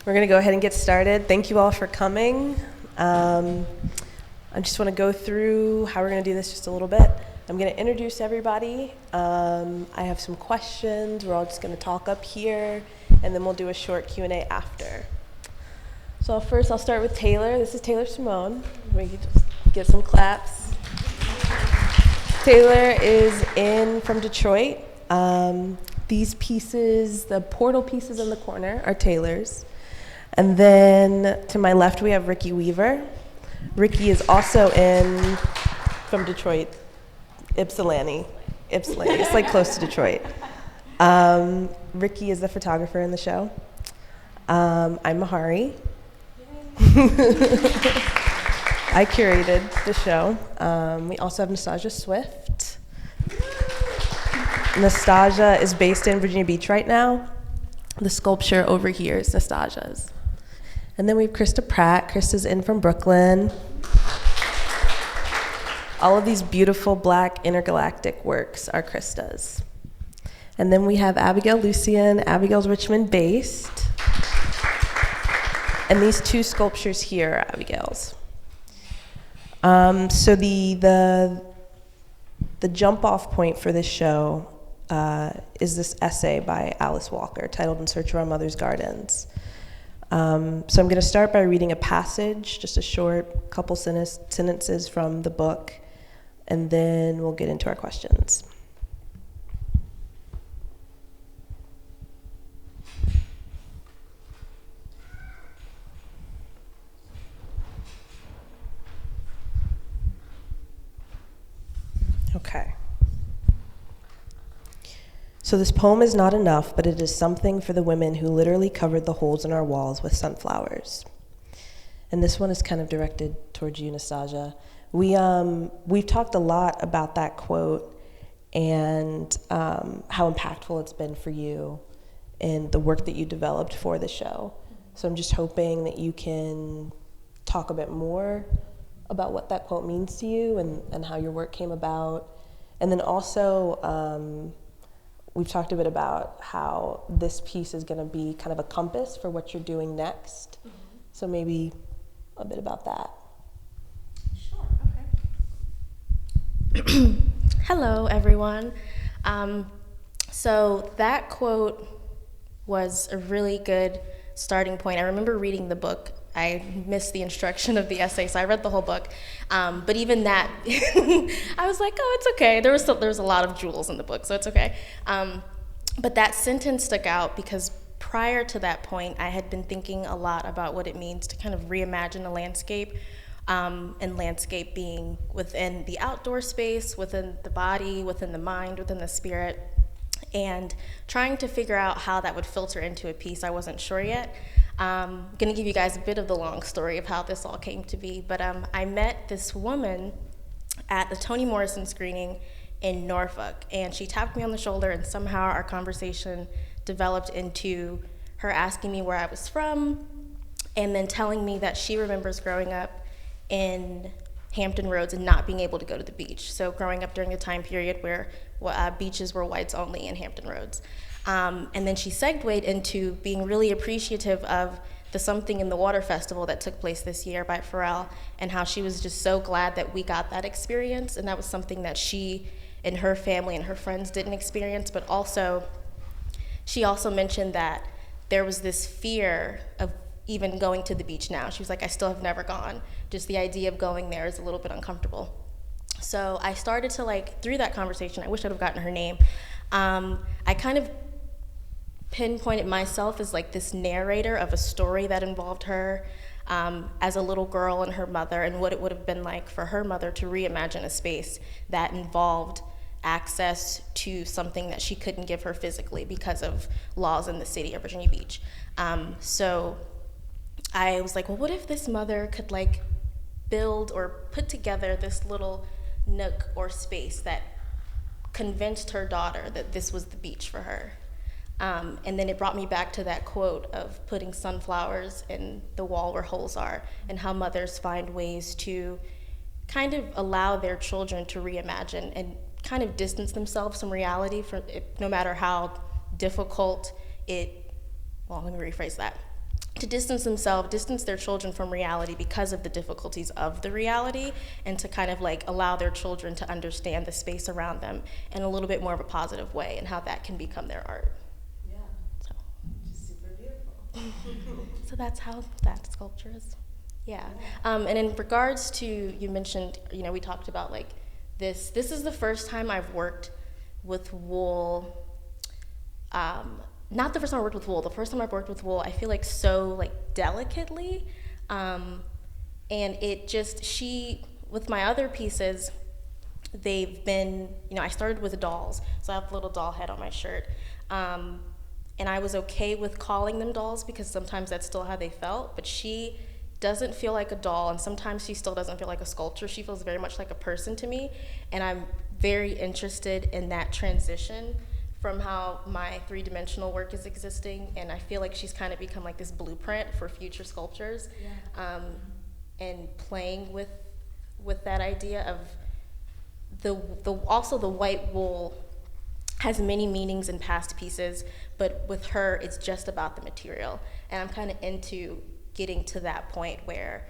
We're going to go ahead and get started. Thank you all for coming. I just want to go through how we're going to do this just a little bit. I'm going to introduce everybody. I have some questions. We're all just going to talk up here, and then we'll do a short Q&A after. So first, I'll start with Taylor. This is Taylor Simone. We can just get some claps. Taylor is in from Detroit. These pieces, the portal pieces in the corner, are Taylor's. And then to my left, we have Ricky Weaver. Ricky is also in from Detroit, Ypsilanti. It's like close to Detroit. Ricky is the photographer in the show. I'm Mahari. I curated the show. We also have Nastassja Swift. Nastassja is based in Virginia Beach right now. The sculpture over here is Nastassja's. And then we have Christa Pratt. Christa's in from Brooklyn. All of these beautiful black intergalactic works are Christa's. And then we have Abigail Lucien. Abigail's Richmond based. And these two sculptures here are Abigail's. So the jump off point for this show is this essay by Alice Walker titled In Search of Our Mother's Gardens. So I'm going to start by reading a passage, just a short couple sentences from the book, and then we'll get into our questions. Okay. So this poem is not enough, but it is something for the women who literally covered the holes in our walls with sunflowers. And this one is kind of directed towards you, Nastassja. We've talked a lot about that quote and how impactful it's been for you and the work that you developed for the show. So I'm just hoping that you can talk a bit more about what that quote means to you and how your work came about. And then also, we've talked a bit about how this piece is going to be kind of a compass for what you're doing next. Mm-hmm. So maybe a bit about that. Sure, okay. Hello, everyone. So that quote was a really good starting point. I remember reading the book. I missed the instruction of the essay, so I read the whole book. But even that, I was like, oh, it's okay. There was a lot of jewels in the book, so it's okay. But that sentence stuck out because prior to that point, I had been thinking a lot about what it means to kind of reimagine a landscape, and landscape being within the outdoor space, within the body, within the mind, within the spirit, and trying to figure out how that would filter into a piece. I wasn't sure yet. I'm gonna give you guys a bit of the long story of how this all came to be, but I met this woman at the Toni Morrison screening in Norfolk, and she tapped me on the shoulder, and somehow our conversation developed into her asking me where I was from, and then telling me that she remembers growing up in Hampton Roads and not being able to go to the beach. So growing up during a time period where beaches were whites only in Hampton Roads. And then she segued into being really appreciative of the Something in the Water Festival that took place this year by Pharrell, and how she was just so glad that we got that experience, and that was something that she and her family and her friends didn't experience. But also, she also mentioned that there was this fear of even going to the beach now. She was like, I still have never gone. Just the idea of going there is a little bit uncomfortable. So I started to, through that conversation, I wish I'd have gotten her name, I kind of pinpointed myself as this narrator of a story that involved her as a little girl and her mother, and what it would have been like for her mother to reimagine a space that involved access to something that she couldn't give her physically because of laws in the city of Virginia Beach. So I was like, well, what if this mother could build or put together this little nook or space that convinced her daughter that this was the beach for her. And then it brought me back to that quote of putting sunflowers in the wall where holes are, and how mothers find ways to kind of allow their children to reimagine and kind of distance themselves from reality, no matter how difficult let me rephrase that. to distance their children from reality because of the difficulties of the reality, and to kind of like allow their children to understand the space around them in a little bit more of a positive way, and how that can become their art. Yeah. So. Which is super beautiful. So that's how that sculpture is. Yeah. And in regards to, you mentioned, we talked about like this is the first time I've worked with wool. Not the first time I worked with wool. The first time I've worked with wool, I feel like so like delicately, and it just with my other pieces, they've been, I started with dolls, so I have a little doll head on my shirt, and I was okay with calling them dolls because sometimes that's still how they felt. But she doesn't feel like a doll, and sometimes she still doesn't feel like a sculpture. She feels very much like a person to me, and I'm very interested in that transition from how my three-dimensional work is existing, and I feel like she's kind of become like this blueprint for future sculptures. Yeah. And playing with that idea of also the white wool has many meanings in past pieces, but with her it's just about the material, and I'm kind of into getting to that point where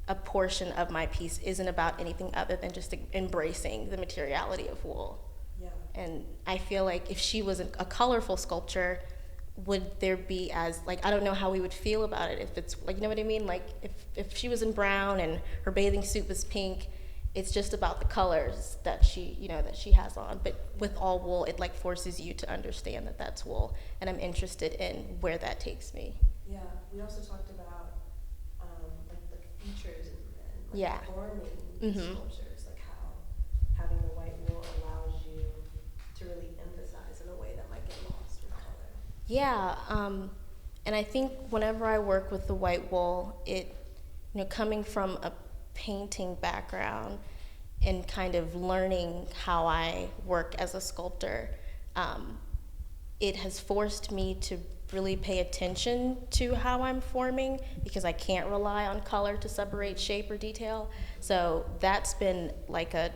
a portion of my piece isn't about anything other than just embracing the materiality of wool. Yeah. And I feel like if she was a colorful sculpture, would there be as, like, I don't know how we would feel about it if it's, like, you know what I mean? Like, if she was in brown and her bathing suit was pink, it's just about the colors that she has on. But with all wool, it, like, forces you to understand that that's wool. And I'm interested in where that takes me. Yeah, we also talked about, like features and yeah. forming sculptures, like how having the white wool allows you to really emphasize in a way that might get lost with color. Yeah, and I think whenever I work with the white wool, it, coming from a painting background and kind of learning how I work as a sculptor, it has forced me to really pay attention to how I'm forming, because I can't rely on color to separate shape or detail. So that's been like a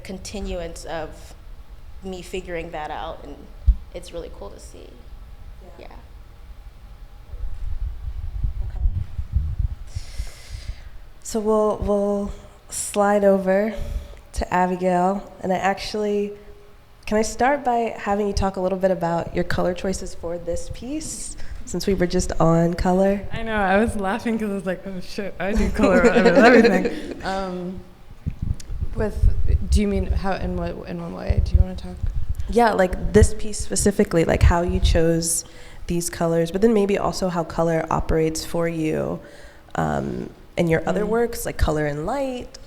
continuance of me figuring that out, and it's really cool to see. Yeah. Okay. So we'll slide over to Abigail, and can I start by having you talk a little bit about your color choices for this piece, since we were just on color? I know, I was laughing because I was like, oh shit, I do color on everything. Do you mean how, in what way do you want to talk? Yeah, like this piece specifically, like how you chose these colors, but then maybe also how color operates for you in your other works, like color and light.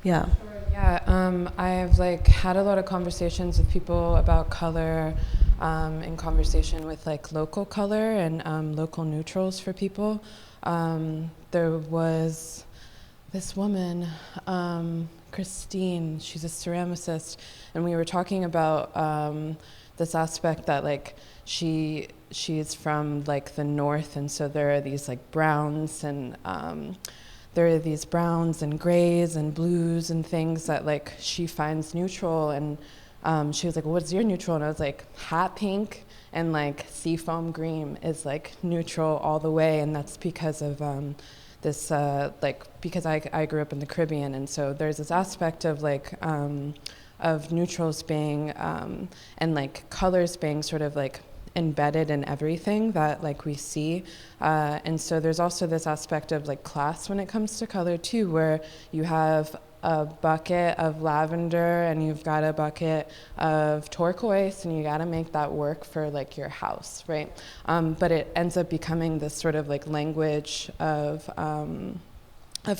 Yeah. Yeah, I've like had a lot of conversations with people about color, in conversation with like local color and local neutrals for people. There was this woman, Christine, she's a ceramicist, and we were talking about this aspect that like she's from like the north, and so there are these like browns and there are these browns and grays and blues and things that like she finds neutral, and she was like, well, what's your neutral? And I was like, hot pink and like seafoam green is like neutral all the way, and that's because of this because I grew up in the Caribbean, and so there's this aspect of like of neutrals being and like colors being sort of like embedded in everything that like we see, and so there's also this aspect of like class when it comes to color too, where you have a bucket of lavender and you've got a bucket of turquoise, and you got to make that work for like your house, right? But it ends up becoming this sort of like language of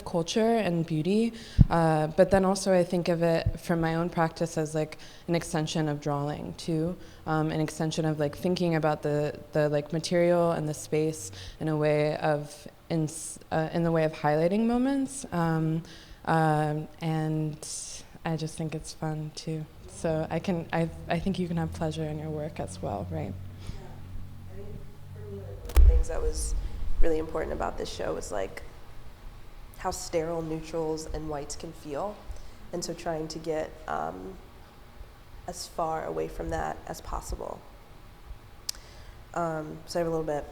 culture and beauty, but then also I think of it from my own practice as like an extension of drawing too, an extension of like thinking about the like material and the space in a way of in the way of highlighting moments, and I just think it's fun too. So I think you can have pleasure in your work as well, right? Yeah, I mean, for me, like, one of the things that was really important about this show was like how sterile neutrals and whites can feel, and so trying to get as far away from that as possible. So I have a little bit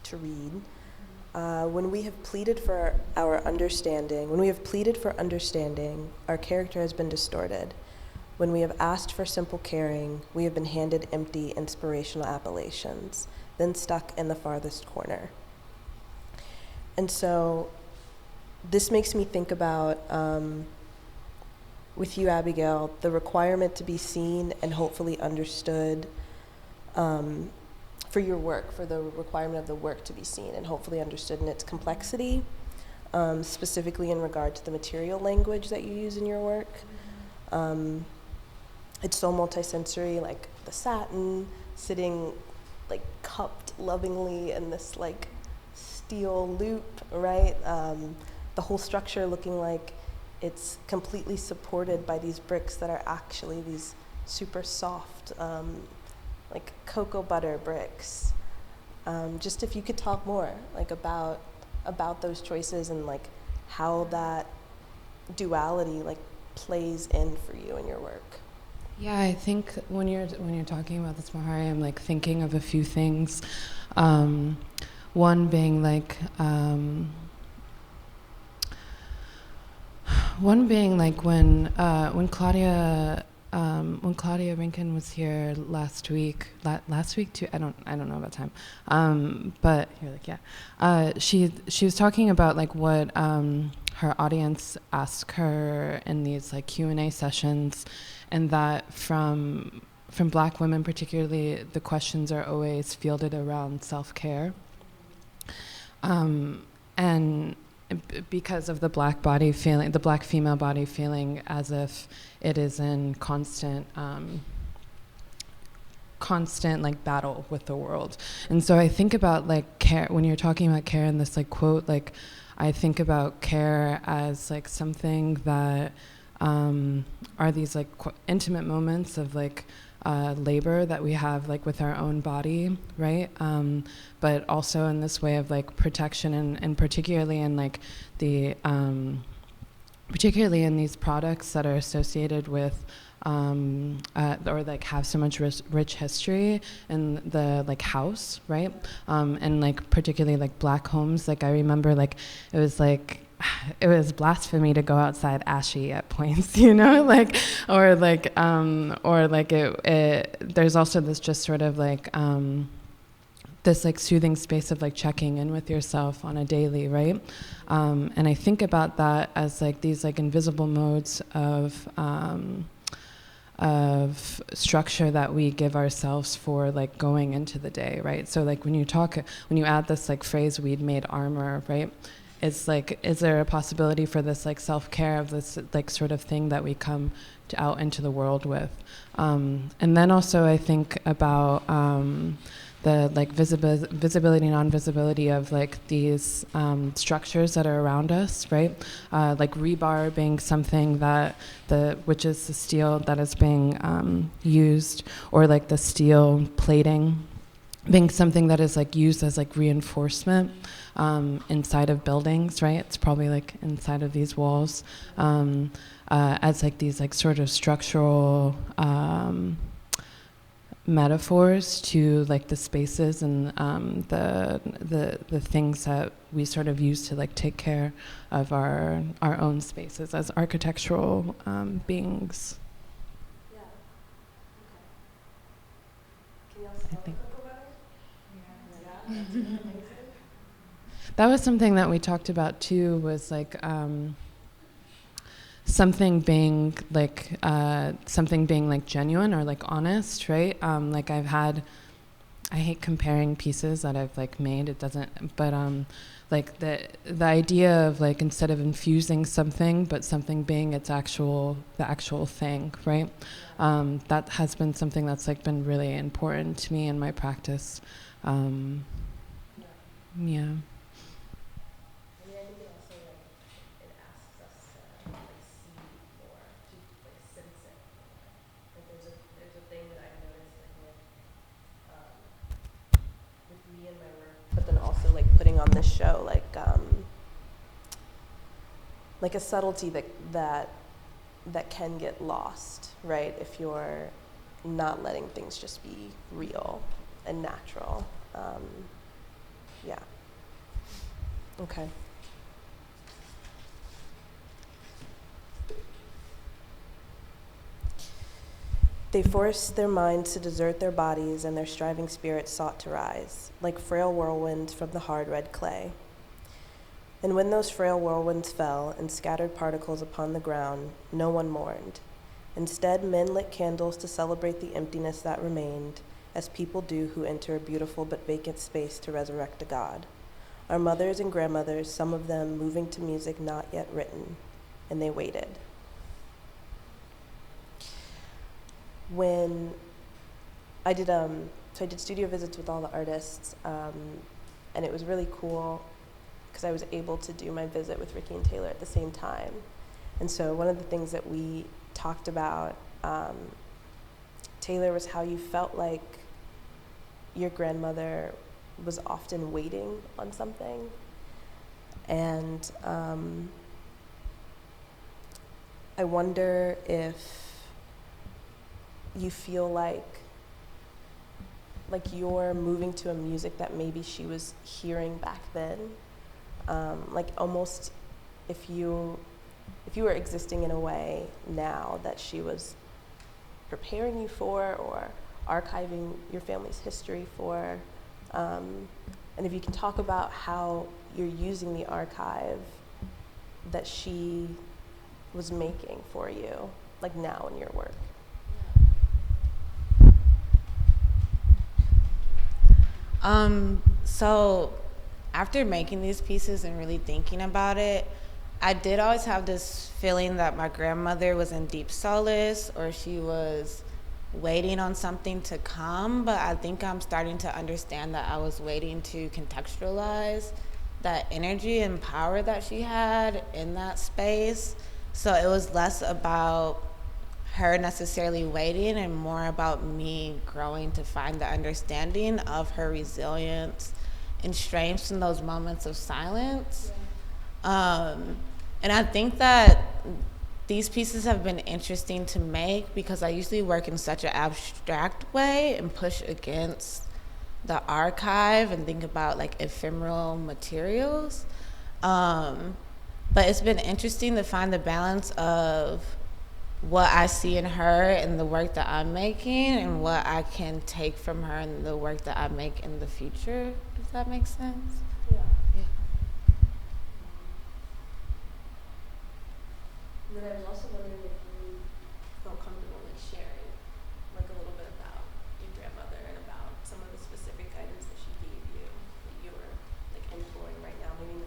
to read. When we have pleaded for understanding, our character has been distorted. When we have asked for simple caring, we have been handed empty inspirational appellations, then stuck in the farthest corner. And so this makes me think about, with you, Abigail, the requirement to be seen and hopefully understood for your work, for the requirement of the work to be seen and hopefully understood in its complexity, specifically in regard to the material language that you use in your work. It's so multisensory, like the satin sitting like cupped lovingly in this like steel loop, right? The whole structure looking like it's completely supported by these bricks that are actually these super soft, like cocoa butter bricks. Just if you could talk more like about those choices and like how that duality like plays in for you in your work. Yeah, I think when you're talking about this, Mahari, I'm like thinking of a few things. One being like when Claudia Rinkin was here last week too. I don't know about time, but you're like, yeah. She was talking about like what her audience asked her in these like Q&A sessions, and that from Black women particularly, the questions are always fielded around self-care, and because of the Black body feeling, the Black female body feeling as if it is in constant like battle with the world. And so I think about like care, when you're talking about care in this like quote, like I think about care as like something that are these like intimate moments of like labor that we have like with our own body, right? But also in this way of like protection, and particularly in like the particularly in these products that are associated with or like have so much rich history in the like house, right? And like particularly like Black homes. Like I remember like it was blasphemy to go outside ashy at points, you know, like, or like it there's also this just sort of like this like soothing space of like checking in with yourself on a daily, right? And I think about that as like these like invisible modes of structure that we give ourselves for like going into the day, right? So like when you add this like phrase, we'd made armor, right? It's like, is there a possibility for this like self-care of this like sort of thing that we come out into the world with? And then also I think about the like visibility, non-visibility of like these structures that are around us, right? Like rebar being something that which is the steel that is being used, or like the steel plating being something that is like used as like reinforcement inside of buildings, right? It's probably like inside of these walls as like these like sort of structural metaphors to like the spaces and the things that we sort of use to like take care of our own spaces as architectural beings. Yeah. Okay. Can you also I think. Yeah. That was something that we talked about too, was like something being like genuine or like honest, right? Like I hate comparing pieces that I've like made. It doesn't, but like the idea of like instead of infusing something, but something being the actual thing, right? That has been something that's like been really important to me in my practice. Yeah. But then also like putting on this show like a subtlety that can get lost, right? If you're not letting things just be real and natural. Yeah. Okay. They forced their minds to desert their bodies, and their striving spirits sought to rise, like frail whirlwinds from the hard red clay. And when those frail whirlwinds fell and scattered particles upon the ground, no one mourned. Instead, men lit candles to celebrate the emptiness that remained, as people do who enter a beautiful but vacant space to resurrect a god. Our mothers and grandmothers, some of them moving to music not yet written, and they waited. When I did, so I did studio visits with all the artists, and it was really cool because I was able to do my visit with Ricky and Taylor at the same time. And so one of the things that we talked about, Taylor, was how you felt like your grandmother was often waiting on something. And I wonder if you feel like you're moving to a music that maybe she was hearing back then, like almost if you were existing in a way now that she was preparing you for or archiving your family's history for, and if you can talk about how you're using the archive that she was making for you, like now in your work. So after making these pieces and really thinking about it, I did always have this feeling that my grandmother was in deep solace or she was waiting on something to come, but I think I'm starting to understand that I was waiting to contextualize that energy and power that she had in that space. So it was less about her necessarily waiting and more about me growing to find the understanding of her resilience and strengths in those moments of silence. And I think that these pieces have been interesting to make because I usually work in such an abstract way and push against the archive and think about like ephemeral materials. But it's been interesting to find the balance of what I see in her and the work that I'm making and what I can take from her and the work that I make in the future. Does that make sense? Yeah. Yeah. Then I was also wondering if you felt comfortable like sharing like a little bit about your grandmother and about some of the specific items that she gave you that you were like employing right now, maybe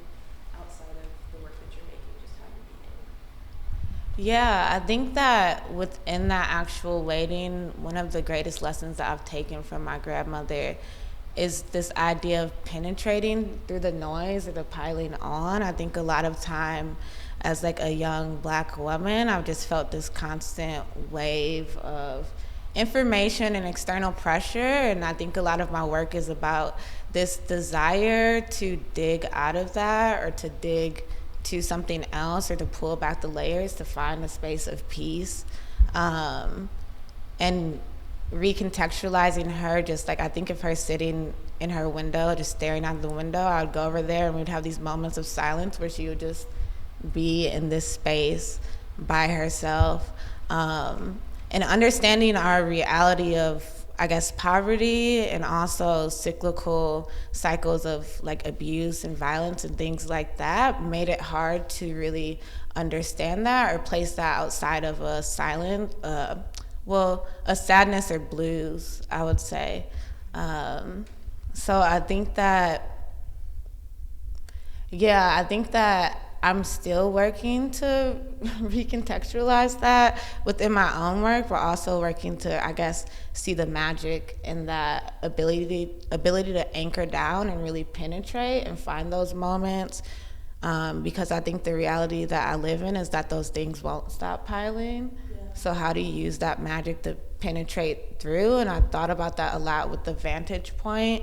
outside of the work that you're making, just how you're being. Yeah, I think that within that actual waiting, one of the greatest lessons that I've taken from my grandmother is this idea of penetrating through the noise or the piling on. I think a lot of time as like a young Black woman, I've just felt this constant wave of information and external pressure, and I think a lot of my work is about this desire to dig out of that or to dig to something else or to pull back the layers to find a space of peace, and recontextualizing her. Just like I think of her sitting in her window just staring out the window, I would go over there and we'd have these moments of silence where she would just be in this space by herself, and understanding our reality of, I guess, poverty and also cyclical cycles of like abuse and violence and things like that made it hard to really understand that or place that outside of a silent, a sadness or blues, I would say. So I think that I'm still working to recontextualize that within my own work, but also working to, I guess, see the magic in that ability to anchor down and really penetrate and find those moments, because I think the reality that I live in is that those things won't stop piling. Yeah. So how do you use that magic to penetrate through? And I thought about that a lot with the vantage point.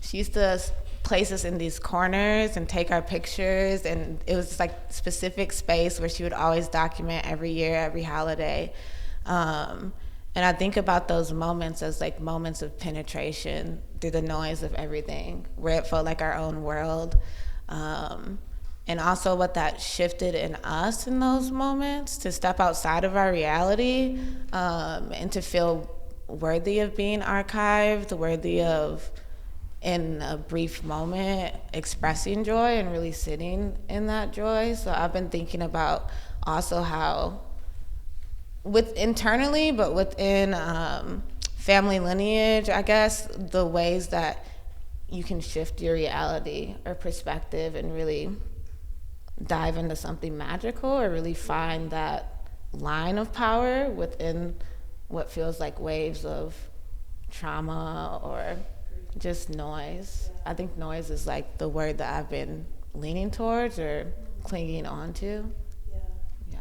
She used to place us in these corners and take our pictures, and it was just like specific space where she would always document every year, every holiday. And I think about those moments as like moments of penetration through the noise of everything, where it felt like our own world. And also what that shifted in us in those moments, to step outside of our reality, and to feel worthy of being archived, worthy of, in a brief moment, expressing joy and really sitting in that joy. So I've been thinking about also how, internally, but within family lineage, I guess, the ways that you can shift your reality or perspective and really dive into something magical, or really find that line of power within what feels like waves of trauma or just noise. I think noise is like the word that I've been leaning towards or clinging on to. Yeah.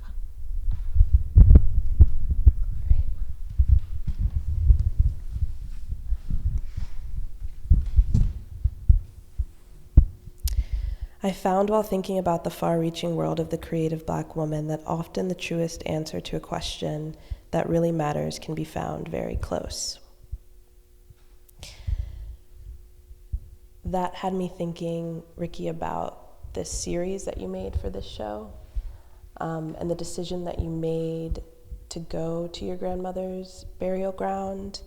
I found while thinking about the far-reaching world of the creative Black woman that often the truest answer to a question that really matters can be found very close. That had me thinking, Ricky, about this series that you made for this show, and the decision that you made to go to your grandmother's burial ground.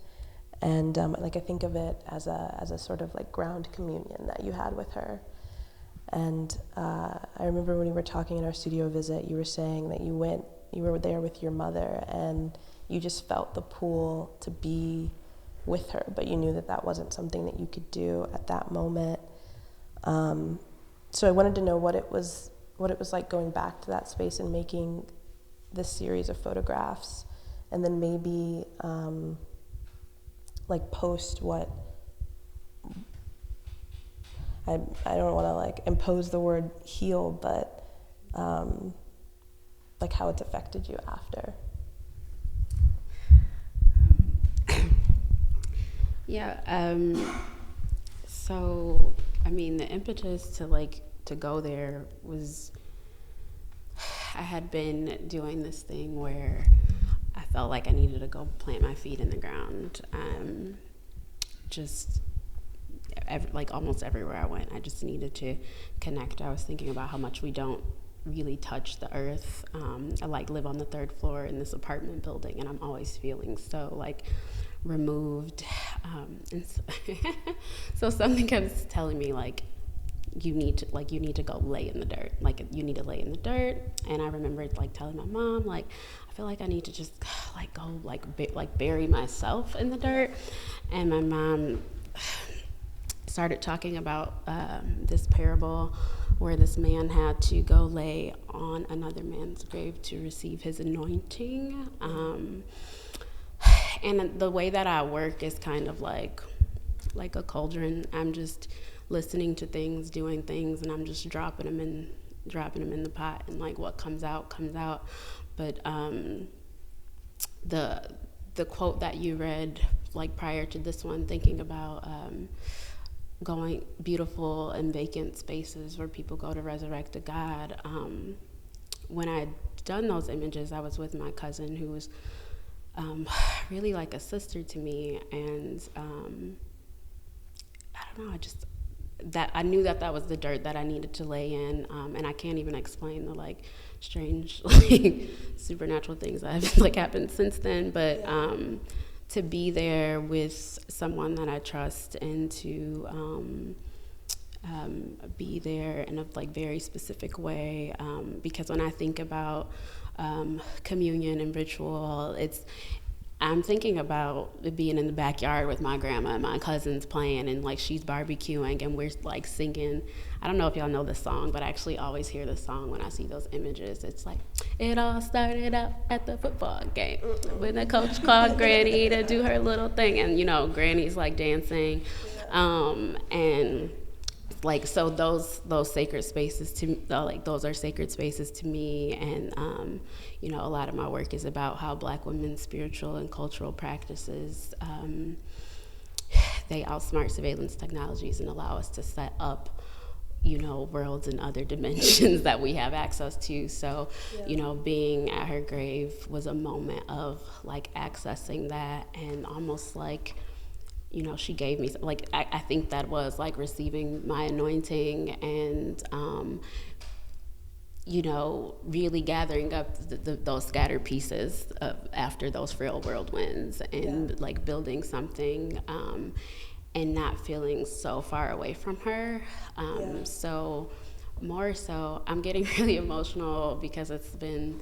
And I think of it as a sort of like ground communion that you had with her. And I remember when we were talking in our studio visit, you were saying that you were there with your mother and you just felt the pull to be with her, but you knew that that wasn't something that you could do at that moment. So I wanted to know what it was like going back to that space and making this series of photographs, and then maybe like post what, I don't want to like impose the word heal, but like how it's affected you after. Yeah. So I mean, the impetus to go there was, I had been doing this thing where I felt like I needed to go plant my feet in the ground. Almost everywhere I went, I just needed to connect. I was thinking about how much we don't really touch the earth. I live on the 3rd floor in this apartment building, and I'm always feeling so removed. And so something kept telling me you need to go lay in the dirt. You need to lay in the dirt. And I remember telling my mom I feel like I need to just go bury myself in the dirt. And my mom started talking about this parable where this man had to go lay on another man's grave to receive his anointing. And the way that I work is kind of like a cauldron. I'm just listening to things, doing things, and I'm just dropping them in the pot, and what comes out comes out. But the quote that you read prior to this one, thinking about going beautiful and vacant spaces where people go to resurrect a God. When I'd done those images, I was with my cousin, who was really like a sister to me, and I don't know, I knew that was the dirt that I needed to lay in, and I can't even explain the strange supernatural things that have happened since then, but to be there with someone that I trust, and to be there in a very specific way, because when I think about communion and ritual, I'm thinking about it being in the backyard with my grandma and my cousins playing, and she's barbecuing and we're singing. I don't know if y'all know this song, but I actually always hear this song when I see those images. It's it all started out at the football game when the coach called Granny to do her little thing, and Granny's dancing, and so those sacred spaces to those are sacred spaces to me. And a lot of my work is about how Black women's spiritual and cultural practices they outsmart surveillance technologies and allow us to set up worlds and other dimensions that we have access to. So, being at her grave was a moment of like accessing that, and almost like, she gave me, like, I think that was like receiving my anointing, and, really gathering up those scattered pieces after those frail whirlwinds, and like building something, and not feeling so far away from her. So more so, I'm getting really emotional because it's been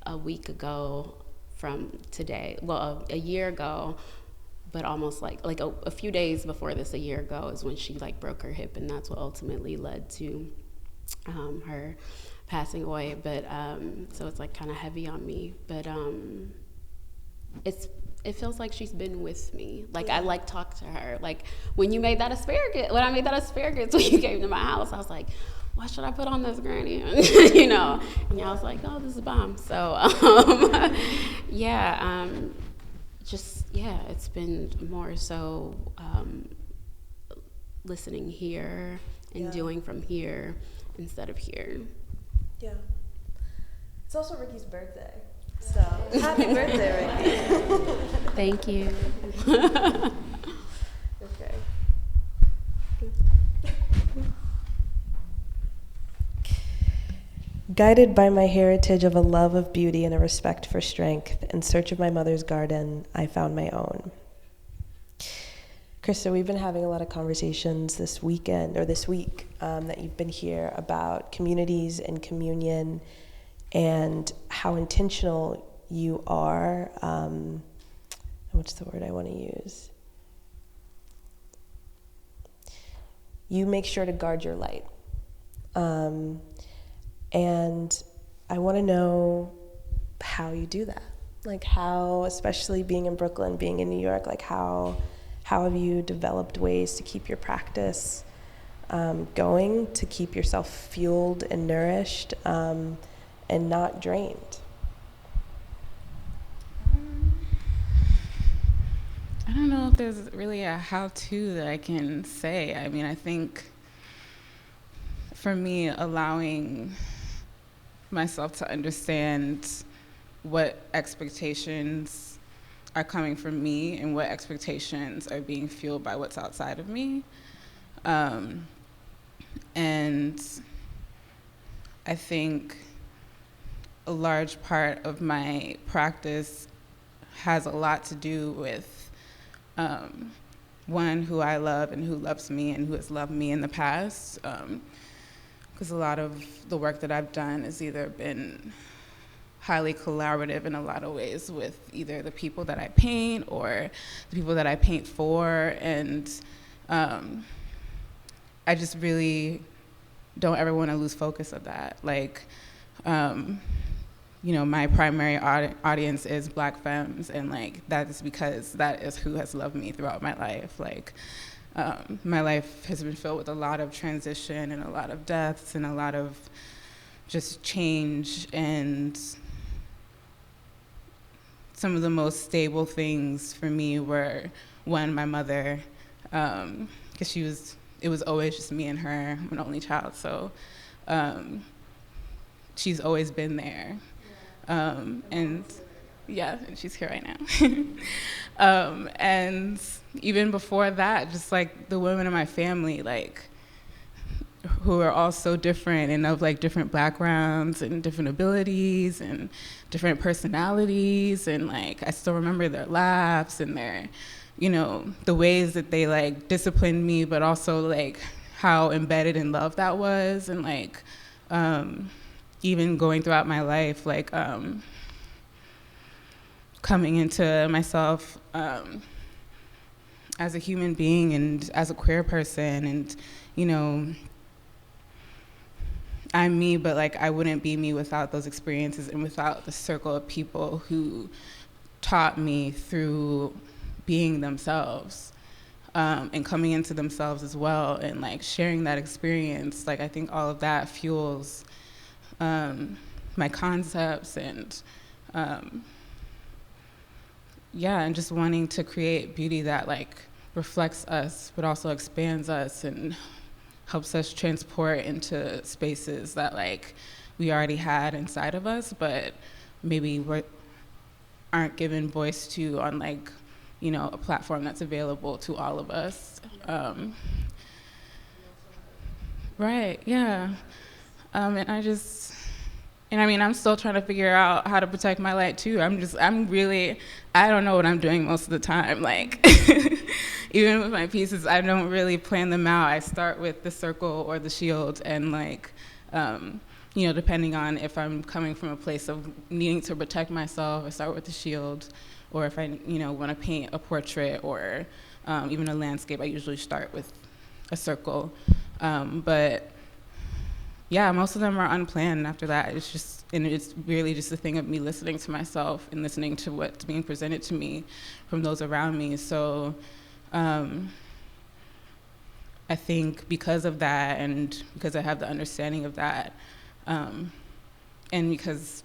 a week ago from today, well, a year ago, but almost like a few days before this, a year ago, is when she like broke her hip, and that's what ultimately led to her passing away. But so it's like kind of heavy on me, but it feels like she's been with me. Like, I like talk to her. Like when I made that asparagus when you came to my house, I was like, what should I put on this, Granny? And I was like, oh, this is bomb. So it's been more so listening here and doing from here instead of here. Yeah. It's also Ricky's birthday. So, happy birthday, Ricky. Thank you. Okay. Guided by my heritage of a love of beauty and a respect for strength, in search of my mother's garden, I found my own. Christa, we've been having a lot of conversations this week that you've been here about communities and communion, and how intentional you are, what's the word I want to use? You make sure to guard your light. And I want to know how you do that. Like how, especially being in Brooklyn, being in New York, like how have you developed ways to keep your practice going, to keep yourself fueled and nourished, and not drained? I don't know if there's really a how-to that I can say. I mean, I think for me, allowing myself to understand what expectations are coming from me and what expectations are being fueled by what's outside of me. And I think a large part of my practice has a lot to do with one, who I love and who loves me and who has loved me in the past. Because a lot of the work that I've done has either been highly collaborative in a lot of ways with either the people that I paint or the people that I paint for. And I just really don't ever want to lose focus of that. Like, my primary audience is Black femmes, and like that is because that is who has loved me throughout my life. Like, my life has been filled with a lot of transition and a lot of deaths and a lot of just change, and some of the most stable things for me were, one, my mother, because it was always just me and her. I'm an only child, so she's always been there. And she's here right now. And even before that, just like the women in my family, like, who are all so different and of like different backgrounds and different abilities and different personalities, and like I still remember their laughs and their, the ways that they like disciplined me, but also like how embedded in love that was, and like even going throughout my life, like coming into myself as a human being and as a queer person, and I'm me, but like I wouldn't be me without those experiences and without the circle of people who taught me through being themselves, and coming into themselves as well, and like sharing that experience. Like I think all of that fuels my concepts, and and just wanting to create beauty that like reflects us but also expands us and helps us transport into spaces that like we already had inside of us, but maybe we aren't given voice to on like, you know, a platform that's available to all of us. Right, yeah. And I mean, I'm still trying to figure out how to protect my light too. I don't know what I'm doing most of the time. Like, even with my pieces, I don't really plan them out. I start with the circle or the shield, and like, you know, depending on if I'm coming from a place of needing to protect myself, I start with the shield, or if I, you know, want to paint a portrait or even a landscape, I usually start with a circle. But yeah, most of them are unplanned after that. It's really just a thing of me listening to myself and listening to what's being presented to me from those around me. So I think because of that, and because I have the understanding of that, and because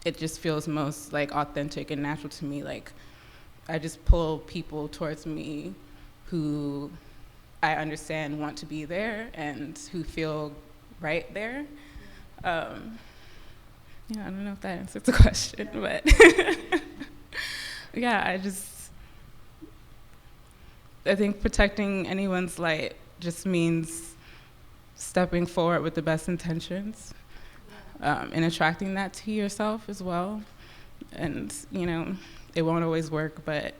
it just feels most like authentic and natural to me, like I just pull people towards me who I understand want to be there and who feel right there. Yeah, I don't know if that answers the question, but yeah, I think protecting anyone's light just means stepping forward with the best intentions, and attracting that to yourself as well. And, you know, it won't always work, but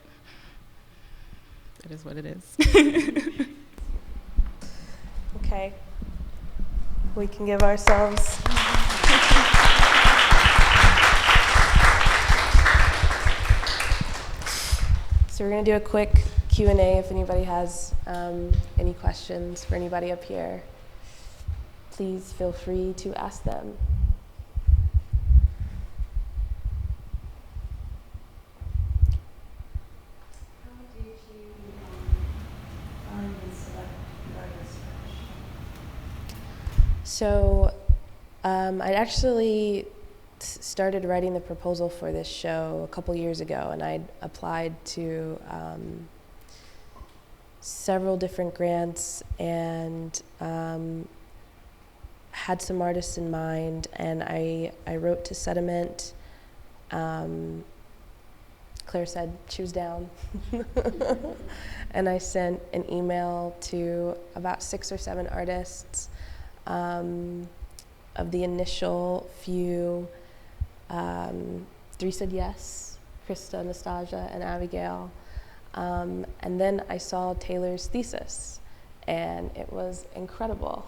it is what it is. Okay. We can give ourselves. So we're going to do a quick Q&A if anybody has any questions for anybody up here. Please feel free to ask them. So I actually started writing the proposal for this show a couple years ago, and I applied to several different grants and had some artists in mind, and I wrote to Sediment. Claire said she was down. And I sent an email to about 6 or 7 artists. Of the initial few, 3 said yes: Christa, Nastassja, and Abigail. And then I saw Taylor's thesis, and it was incredible.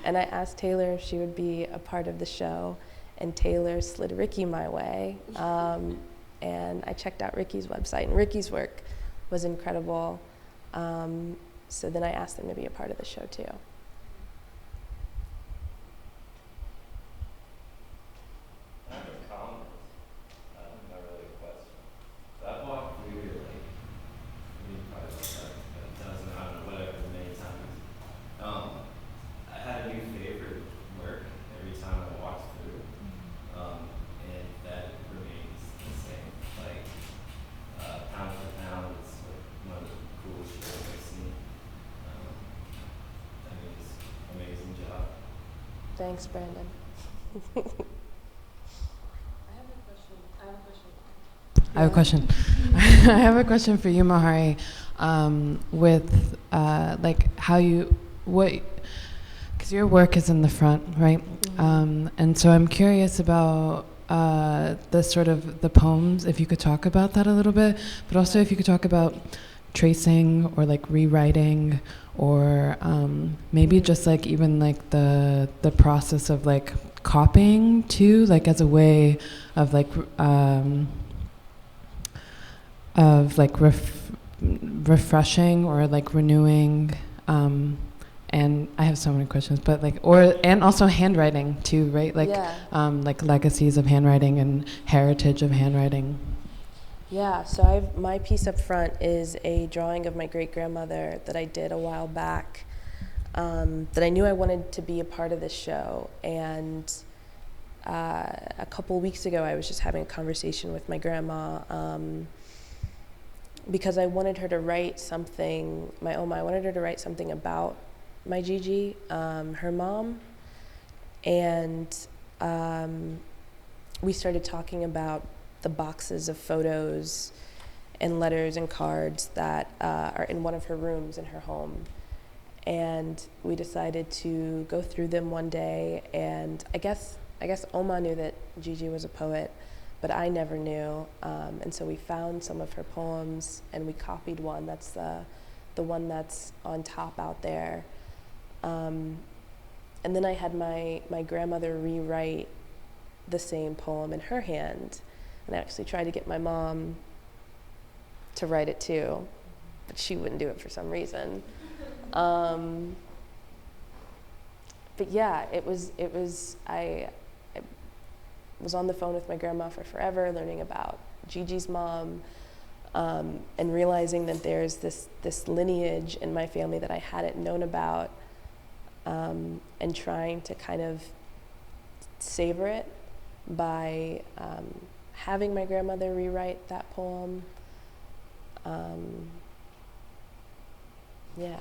And I asked Taylor if she would be a part of the show, and Taylor slid Ricky my way. And I checked out Ricky's website, and Ricky's work was incredible. So then I asked them to be a part of the show too. Thanks, Brandon. I have a question. I have a question for you, Mahari. With like how because your work is in the front, right? Mm-hmm. And so I'm curious about the sort of the poems, if you could talk about that a little bit, but also if you could talk about tracing or like rewriting, or maybe just like even like the process of like copying too, like as a way of like refreshing or like renewing. And I have so many questions, but like, and also handwriting too, right? Like, yeah. Like legacies of handwriting and heritage of handwriting. Yeah, so my piece up front is a drawing of my great-grandmother that I did a while back, that I knew I wanted to be a part of this show. And a couple weeks ago, I was just having a conversation with my grandma, because I wanted her to write something, my Oma, I wanted her to write something about my Gigi, her mom, and we started talking about the boxes of photos and letters and cards that are in one of her rooms in her home. And we decided to go through them one day, and I guess Oma knew that Gigi was a poet, but I never knew. And so we found some of her poems, and we copied one. That's the one that's on top out there. And then I had my grandmother rewrite the same poem in her hand, and I actually tried to get my mom to write it too, but she wouldn't do it for some reason. But yeah, I was on the phone with my grandma for forever, learning about Gigi's mom, and realizing that there's this lineage in my family that I hadn't known about, and trying to kind of savor it by having my grandmother rewrite that poem. Yeah.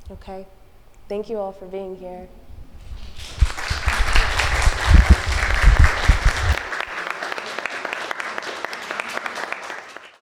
Okay. Thank you all for being here.